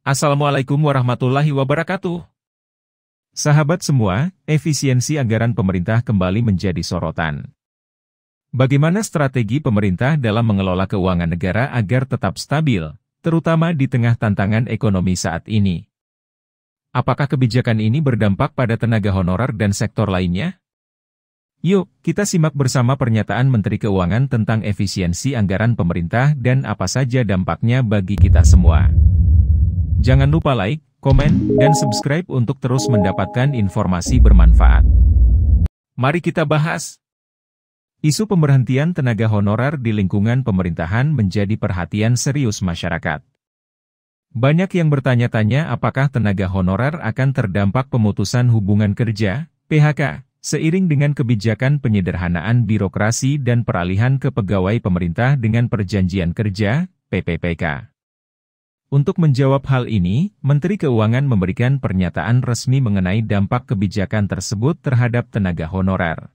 Assalamualaikum warahmatullahi wabarakatuh. Sahabat semua, efisiensi anggaran pemerintah kembali menjadi sorotan. Bagaimana strategi pemerintah dalam mengelola keuangan negara agar tetap stabil, terutama di tengah tantangan ekonomi saat ini? Apakah kebijakan ini berdampak pada tenaga honorer dan sektor lainnya? Yuk, kita simak bersama pernyataan Menteri Keuangan tentang efisiensi anggaran pemerintah dan apa saja dampaknya bagi kita semua. Jangan lupa like, komen, dan subscribe untuk terus mendapatkan informasi bermanfaat. Mari kita bahas. Isu pemberhentian tenaga honorer di lingkungan pemerintahan menjadi perhatian serius masyarakat. Banyak yang bertanya-tanya apakah tenaga honorer akan terdampak pemutusan hubungan kerja, PHK, seiring dengan kebijakan penyederhanaan birokrasi dan peralihan ke pegawai pemerintah dengan perjanjian kerja, PPPK. Untuk menjawab hal ini, Menteri Keuangan memberikan pernyataan resmi mengenai dampak kebijakan tersebut terhadap tenaga honorer.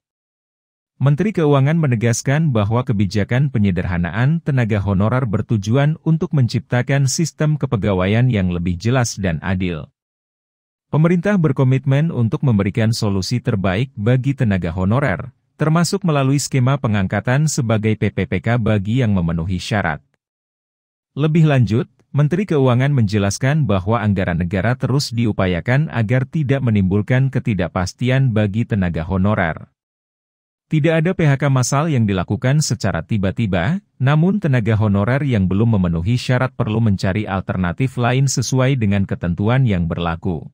Menteri Keuangan menegaskan bahwa kebijakan penyederhanaan tenaga honorer bertujuan untuk menciptakan sistem kepegawaian yang lebih jelas dan adil. Pemerintah berkomitmen untuk memberikan solusi terbaik bagi tenaga honorer, termasuk melalui skema pengangkatan sebagai PPPK bagi yang memenuhi syarat. Lebih lanjut, Menteri Keuangan menjelaskan bahwa anggaran negara terus diupayakan agar tidak menimbulkan ketidakpastian bagi tenaga honorer. Tidak ada PHK massal yang dilakukan secara tiba-tiba, namun tenaga honorer yang belum memenuhi syarat perlu mencari alternatif lain sesuai dengan ketentuan yang berlaku.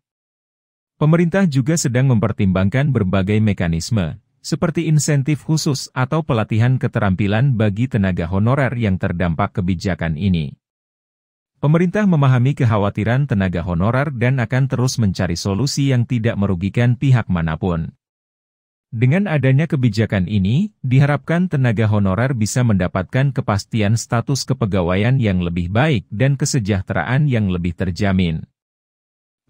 Pemerintah juga sedang mempertimbangkan berbagai mekanisme, seperti insentif khusus atau pelatihan keterampilan bagi tenaga honorer yang terdampak kebijakan ini. Pemerintah memahami kekhawatiran tenaga honorer dan akan terus mencari solusi yang tidak merugikan pihak manapun. Dengan adanya kebijakan ini, diharapkan tenaga honorer bisa mendapatkan kepastian status kepegawaian yang lebih baik dan kesejahteraan yang lebih terjamin.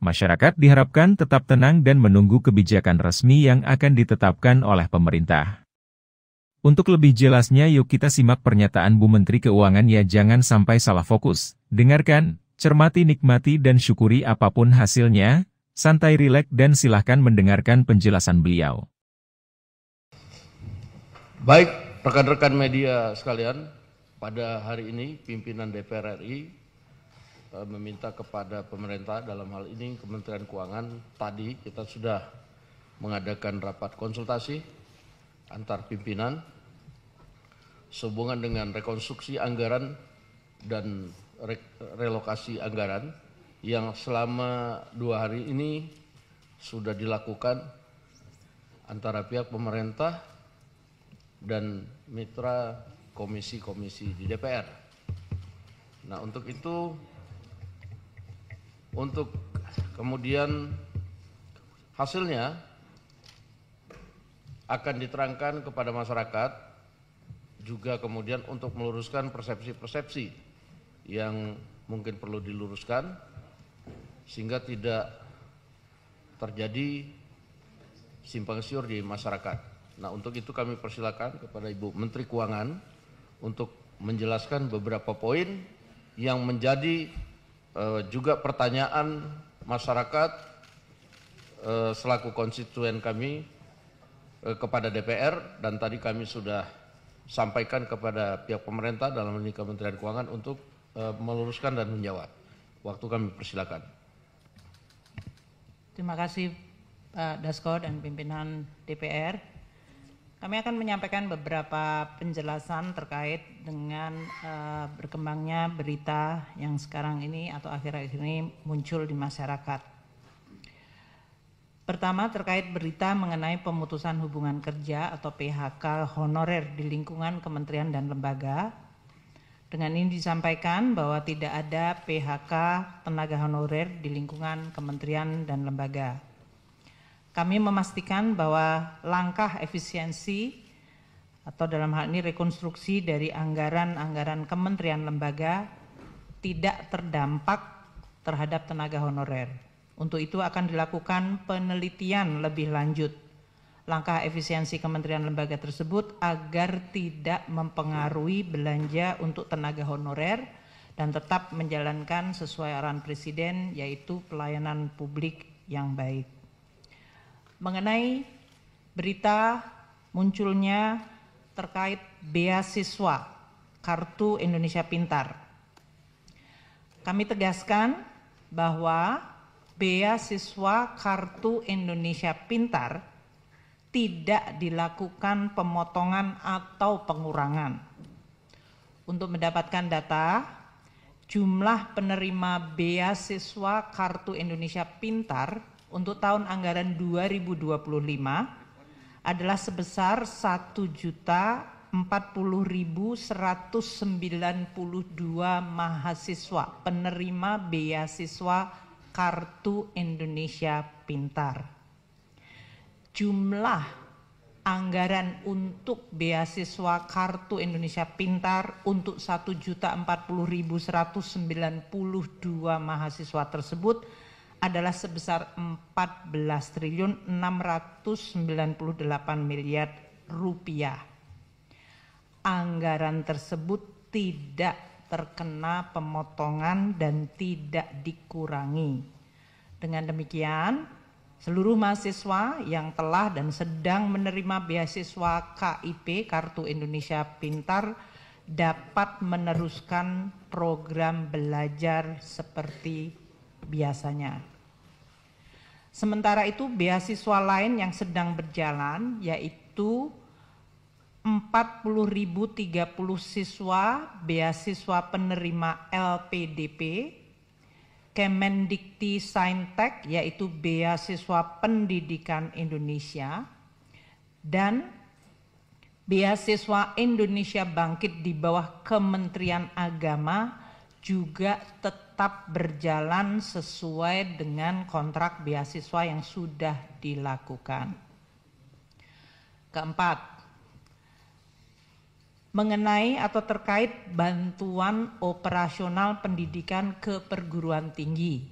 Masyarakat diharapkan tetap tenang dan menunggu kebijakan resmi yang akan ditetapkan oleh pemerintah. Untuk lebih jelasnya yuk kita simak pernyataan Bu Menteri Keuangan ya, jangan sampai salah fokus. Dengarkan, cermati, nikmati dan syukuri apapun hasilnya, santai, rileks dan silahkan mendengarkan penjelasan beliau. Baik, rekan-rekan media sekalian, pada hari ini pimpinan DPR RI meminta kepada pemerintah, dalam hal ini Kementerian Keuangan, tadi kita sudah mengadakan rapat konsultasi antar pimpinan sehubungan dengan rekonstruksi anggaran dan relokasi anggaran yang selama 2 hari ini sudah dilakukan antara pihak pemerintah dan mitra komisi-komisi di DPR. Nah, untuk itu, untuk kemudian hasilnya akan diterangkan kepada masyarakat, juga kemudian untuk meluruskan persepsi-persepsi yang mungkin perlu diluruskan, sehingga tidak terjadi simpang siur di masyarakat. Nah, untuk itu kami persilakan kepada Ibu Menteri Keuangan untuk menjelaskan beberapa poin yang menjadi juga pertanyaan masyarakat selaku konstituen kami kepada DPR, dan tadi kami sudah sampaikan kepada pihak pemerintah dalam ini Kementerian Keuangan untuk meluruskan dan menjawab. Waktu kami persilakan. Terima kasih Pak Dasko dan pimpinan DPR. Kami akan menyampaikan beberapa penjelasan terkait dengan berkembangnya berita yang sekarang ini atau akhir-akhir ini muncul di masyarakat. Pertama, terkait berita mengenai pemutusan hubungan kerja atau PHK honorer di lingkungan kementerian dan lembaga. Dengan ini disampaikan bahwa tidak ada PHK tenaga honorer di lingkungan kementerian dan lembaga. Kami memastikan bahwa langkah efisiensi atau dalam hal ini rekonstruksi dari anggaran-anggaran kementerian lembaga tidak terdampak terhadap tenaga honorer. Untuk itu akan dilakukan penelitian lebih lanjut langkah efisiensi kementerian lembaga tersebut agar tidak mempengaruhi belanja untuk tenaga honorer dan tetap menjalankan sesuai arahan Presiden, yaitu pelayanan publik yang baik. Mengenai berita munculnya terkait beasiswa Kartu Indonesia Pintar, kami tegaskan bahwa beasiswa Kartu Indonesia Pintar tidak dilakukan pemotongan atau pengurangan. Untuk mendapatkan data, jumlah penerima beasiswa Kartu Indonesia Pintar untuk tahun anggaran 2025 adalah sebesar 1.040.192 mahasiswa penerima beasiswa Kartu Indonesia Pintar. Jumlah anggaran untuk beasiswa Kartu Indonesia Pintar untuk 1.040.192 mahasiswa tersebut adalah sebesar 14.698 miliar rupiah. Anggaran tersebut tidak terkena pemotongan dan tidak dikurangi. Dengan demikian, seluruh mahasiswa yang telah dan sedang menerima beasiswa KIP Kartu Indonesia Pintar dapat meneruskan program belajar seperti biasanya. Sementara itu, beasiswa lain yang sedang berjalan yaitu 40.030 siswa beasiswa penerima LPDP, Kemendikti Saintek yaitu beasiswa pendidikan Indonesia, dan beasiswa Indonesia Bangkit di bawah Kementerian Agama juga tetap berjalan sesuai dengan kontrak beasiswa yang sudah dilakukan. Keempat, mengenai atau terkait bantuan operasional pendidikan ke perguruan tinggi.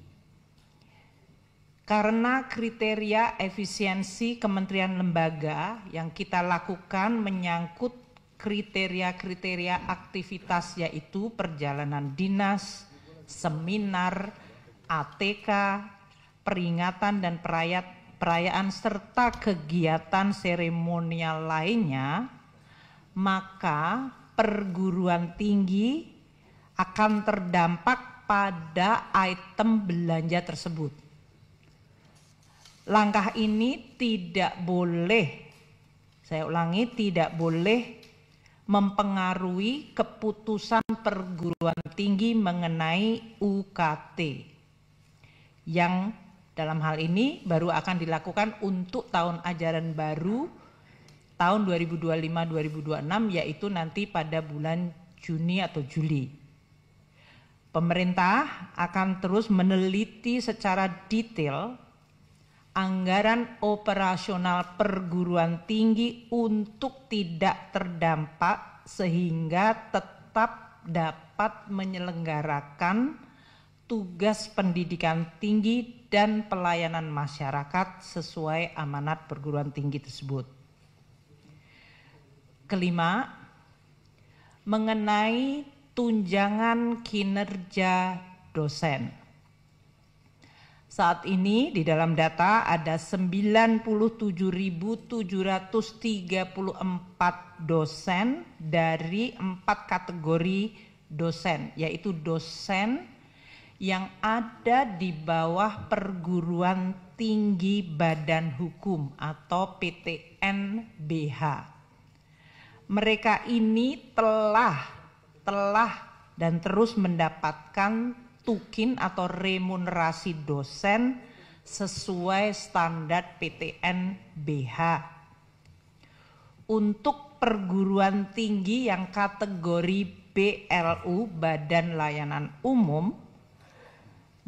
Karena kriteria efisiensi kementerian lembaga yang kita lakukan menyangkut kriteria-kriteria aktivitas yaitu perjalanan dinas, seminar, ATK, peringatan dan perayaan serta kegiatan seremonial lainnya, maka perguruan tinggi akan terdampak pada item belanja tersebut. Langkah ini tidak boleh, saya ulangi, tidak boleh mempengaruhi keputusan perguruan tinggi mengenai UKT yang dalam hal ini baru akan dilakukan untuk tahun ajaran baru tahun 2025-2026, yaitu nanti pada bulan Juni atau Juli. Pemerintah akan terus meneliti secara detail anggaran operasional perguruan tinggi untuk tidak terdampak sehingga tetap dapat menyelenggarakan tugas pendidikan tinggi dan pelayanan masyarakat sesuai amanat perguruan tinggi tersebut. Kelima, mengenai tunjangan kinerja dosen. Saat ini di dalam data ada 97.734 dosen dari 4 kategori dosen, yaitu dosen yang ada di bawah perguruan tinggi badan hukum atau PTN-BH. Mereka ini telah dan terus mendapatkan tukin atau remunerasi dosen sesuai standar PTN-BH. Untuk perguruan tinggi yang kategori BLU, Badan Layanan Umum,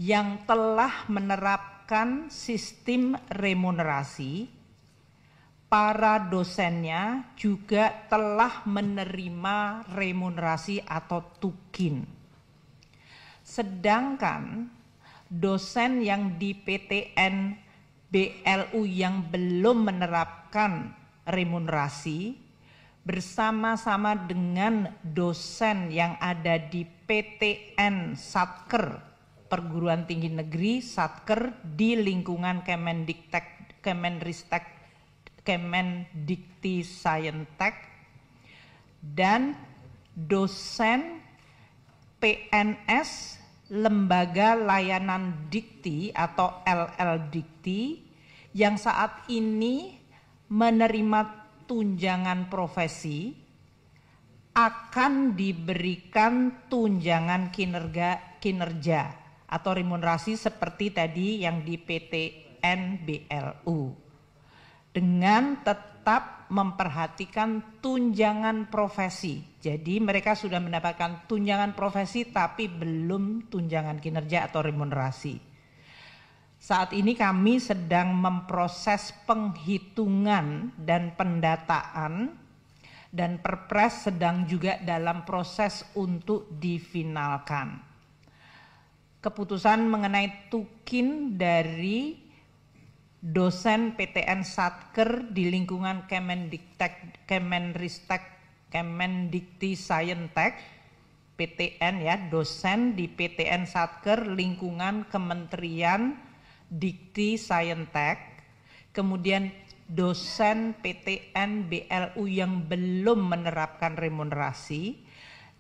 yang telah menerapkan sistem remunerasi, para dosennya juga telah menerima remunerasi atau tukin. Sedangkan dosen yang di PTN BLU yang belum menerapkan remunerasi bersama-sama dengan dosen yang ada di PTN Satker, Perguruan Tinggi Negeri Satker di lingkungan Kemendikti Sayentek, dan dosen PNS Lembaga Layanan Dikti atau LL Dikti yang saat ini menerima tunjangan profesi akan diberikan tunjangan kinerja atau remunerasi seperti tadi yang di PTN BLU dengan tetap memperhatikan tunjangan profesi. Jadi mereka sudah mendapatkan tunjangan profesi tapi belum tunjangan kinerja atau remunerasi. Saat ini kami sedang memproses penghitungan dan pendataan, dan Perpres sedang juga dalam proses untuk difinalkan. Keputusan mengenai tukin dari dosen PTN Satker di lingkungan Kemendikti Sayentek, PTN ya, dosen di PTN Satker lingkungan Kementerian Dikti Sayentek, kemudian dosen PTN BLU yang belum menerapkan remunerasi,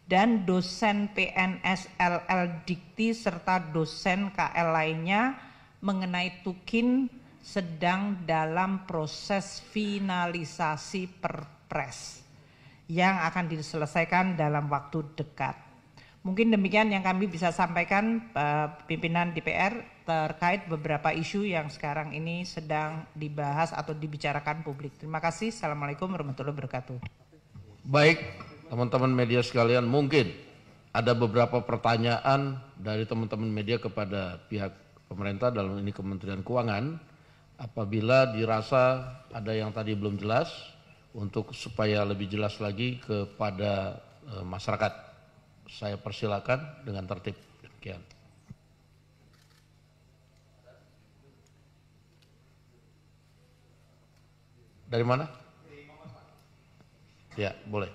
dan dosen PNS LL Dikti serta dosen KL lainnya mengenai tukin sedang dalam proses finalisasi Perpres yang akan diselesaikan dalam waktu dekat. Mungkin demikian yang kami bisa sampaikan pimpinan DPR terkait beberapa isu yang sekarang ini sedang dibahas atau dibicarakan publik. Terima kasih. Assalamualaikum warahmatullahi wabarakatuh. Baik, teman-teman media sekalian, mungkin ada beberapa pertanyaan dari teman-teman media kepada pihak pemerintah, dalam ini Kementerian Keuangan. Apabila dirasa ada yang tadi belum jelas, untuk supaya lebih jelas lagi kepada masyarakat, saya persilakan dengan tertib. Demikian. Dari mana? Ya, boleh.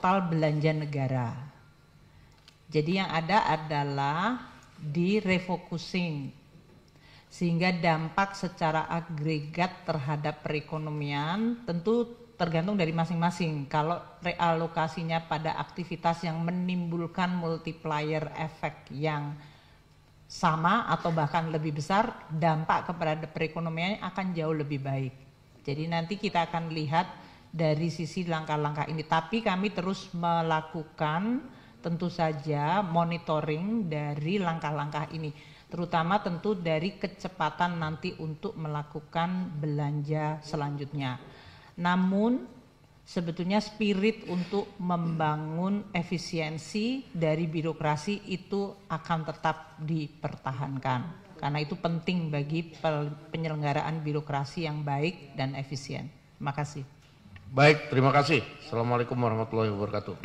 Total belanja negara. Jadi yang ada adalah direfocusing, sehingga dampak secara agregat terhadap perekonomian tentu tergantung dari masing-masing. Kalau realokasinya pada aktivitas yang menimbulkan multiplier efek yang sama atau bahkan lebih besar, dampak kepada perekonomian akan jauh lebih baik. Jadi nanti kita akan lihat dari sisi langkah-langkah ini, tapi kami terus melakukan tentu saja monitoring dari langkah-langkah ini, terutama tentu dari kecepatan nanti untuk melakukan belanja selanjutnya. Namun sebetulnya spirit untuk membangun efisiensi dari birokrasi itu akan tetap dipertahankan, karena itu penting bagi penyelenggaraan birokrasi yang baik dan efisien. Terima kasih. Baik, terima kasih. Assalamualaikum warahmatullahi wabarakatuh.